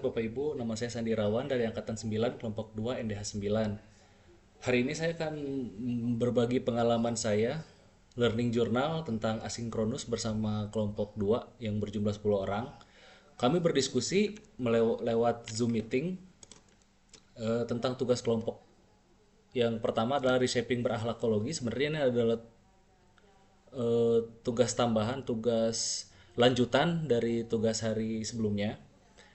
Perkenalkan Bapak Ibu, nama saya Sandi Rawan dari Angkatan 9, Kelompok 2, NDH 9. Hari ini saya akan berbagi pengalaman saya learning journal tentang asinkronus bersama kelompok 2 yang berjumlah 10 orang. Kami berdiskusi lewat Zoom meeting tentang tugas kelompok. Yang pertama adalah reshaping berakhlakologi. Sebenarnya ini adalah tugas tambahan, tugas lanjutan dari tugas hari sebelumnya,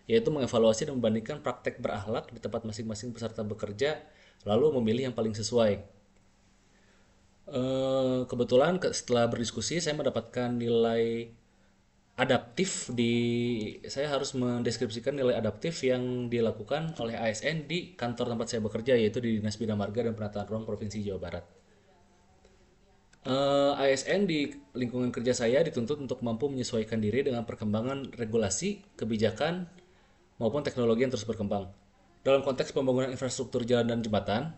yaitu mengevaluasi dan membandingkan praktek berakhlak di tempat masing-masing peserta bekerja, lalu memilih yang paling sesuai. Kebetulan setelah berdiskusi saya mendapatkan nilai adaptif di saya harus mendeskripsikan nilai adaptif yang dilakukan oleh ASN di kantor tempat saya bekerja, yaitu di Dinas Bina Marga dan Penataan Ruang Provinsi Jawa Barat. ASN di lingkungan kerja saya dituntut untuk mampu menyesuaikan diri dengan perkembangan regulasi, kebijakan, maupun teknologi yang terus berkembang. Dalam konteks pembangunan infrastruktur jalan dan jembatan,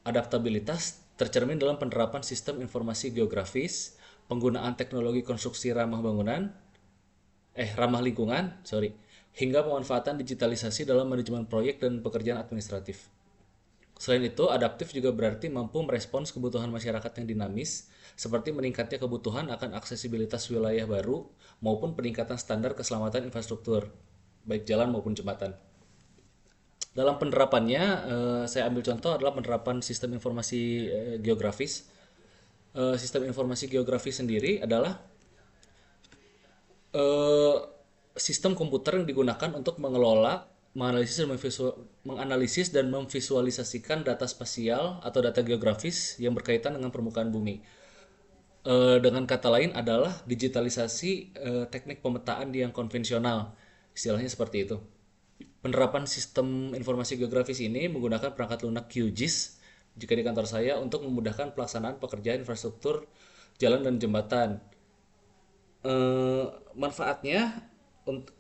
adaptabilitas tercermin dalam penerapan sistem informasi geografis, penggunaan teknologi konstruksi ramah lingkungan, hingga pemanfaatan digitalisasi dalam manajemen proyek dan pekerjaan administratif. Selain itu, adaptif juga berarti mampu merespons kebutuhan masyarakat yang dinamis, seperti meningkatnya kebutuhan akan aksesibilitas wilayah baru maupun peningkatan standar keselamatan infrastruktur, baik jalan maupun jembatan. Dalam penerapannya, saya ambil contoh adalah penerapan sistem informasi geografis. Sistem informasi geografis sendiri adalah eh, sistem komputer yang digunakan untuk mengelola, menganalisis dan memvisualisasikan data spasial atau data geografis yang berkaitan dengan permukaan bumi. Dengan kata lain adalah digitalisasi teknik pemetaan yang konvensional, istilahnya seperti itu. Penerapan sistem informasi geografis ini menggunakan perangkat lunak QGIS jika di kantor saya untuk memudahkan pelaksanaan pekerjaan infrastruktur jalan dan jembatan. Eh, manfaatnya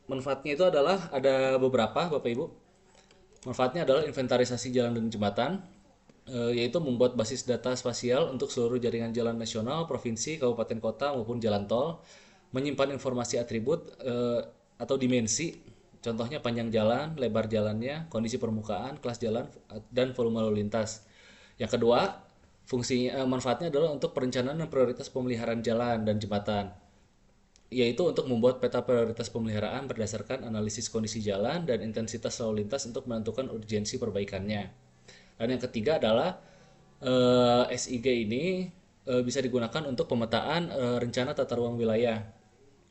manfaatnya itu adalah ada beberapa, Bapak Ibu. Manfaatnya adalah inventarisasi jalan dan jembatan, yaitu membuat basis data spasial untuk seluruh jaringan jalan nasional, provinsi, kabupaten kota maupun jalan tol, menyimpan informasi atribut atau dimensi, contohnya panjang jalan, lebar jalannya, kondisi permukaan, kelas jalan, dan volume lalu lintas. Yang kedua, manfaatnya adalah untuk perencanaan dan prioritas pemeliharaan jalan dan jembatan, yaitu untuk membuat peta prioritas pemeliharaan berdasarkan analisis kondisi jalan dan intensitas lalu lintas untuk menentukan urgensi perbaikannya. Dan yang ketiga adalah SIG ini bisa digunakan untuk pemetaan rencana tata ruang wilayah,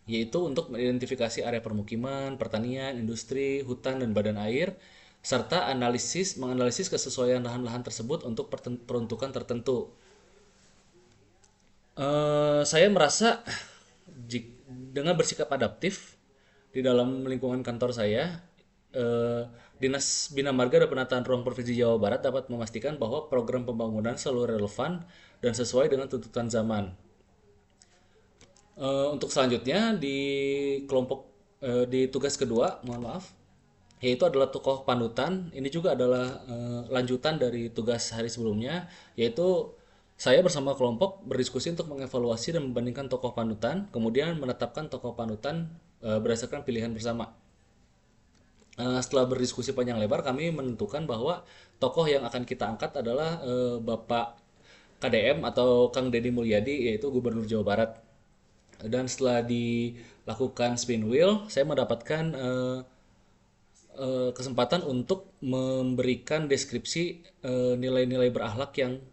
yaitu untuk mengidentifikasi area permukiman, pertanian, industri, hutan, dan badan air, serta menganalisis kesesuaian lahan-lahan tersebut untuk peruntukan tertentu. Saya merasa dengan bersikap adaptif di dalam lingkungan kantor saya, Dinas Bina Marga dan Penataan Ruang Provinsi Jawa Barat dapat memastikan bahwa program pembangunan selalu relevan dan sesuai dengan tuntutan zaman. Untuk selanjutnya di tugas kedua, mohon maaf, yaitu adalah tokoh panutan. Ini juga adalah lanjutan dari tugas hari sebelumnya, yaitu saya bersama kelompok berdiskusi untuk mengevaluasi dan membandingkan tokoh panutan, kemudian menetapkan tokoh panutan berdasarkan pilihan bersama. Setelah berdiskusi panjang lebar, kami menentukan bahwa tokoh yang akan kita angkat adalah Bapak KDM atau Kang Deddy Mulyadi, yaitu Gubernur Jawa Barat. Dan setelah dilakukan spin wheel, saya mendapatkan kesempatan untuk memberikan deskripsi nilai-nilai berakhlak yang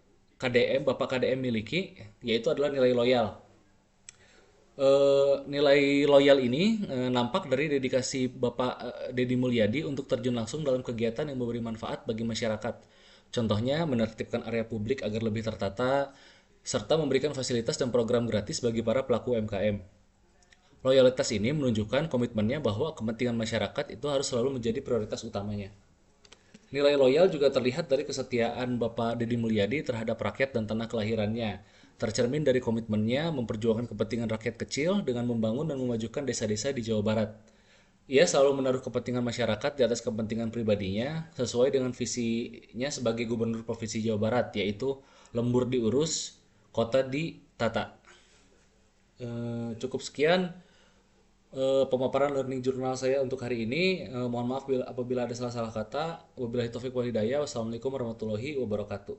Bapak KDM miliki, yaitu adalah nilai loyal. Nilai loyal ini nampak dari dedikasi Bapak Deddy Mulyadi untuk terjun langsung dalam kegiatan yang memberi manfaat bagi masyarakat. Contohnya menertibkan area publik agar lebih tertata, serta memberikan fasilitas dan program gratis bagi para pelaku UMKM. Loyalitas ini menunjukkan komitmennya bahwa kepentingan masyarakat itu harus selalu menjadi prioritas utamanya. Nilai loyal juga terlihat dari kesetiaan Bapak Deddy Mulyadi terhadap rakyat dan tanah kelahirannya, tercermin dari komitmennya memperjuangkan kepentingan rakyat kecil dengan membangun dan memajukan desa-desa di Jawa Barat. Ia selalu menaruh kepentingan masyarakat di atas kepentingan pribadinya, sesuai dengan visinya sebagai Gubernur Provinsi Jawa Barat, yaitu lembur diurus, kota ditata. Cukup sekian pemaparan learning journal saya untuk hari ini. Mohon maaf apabila ada salah-salah kata. Wabillahi taufiq wal hidayah. Wassalamualaikum warahmatullahi wabarakatuh.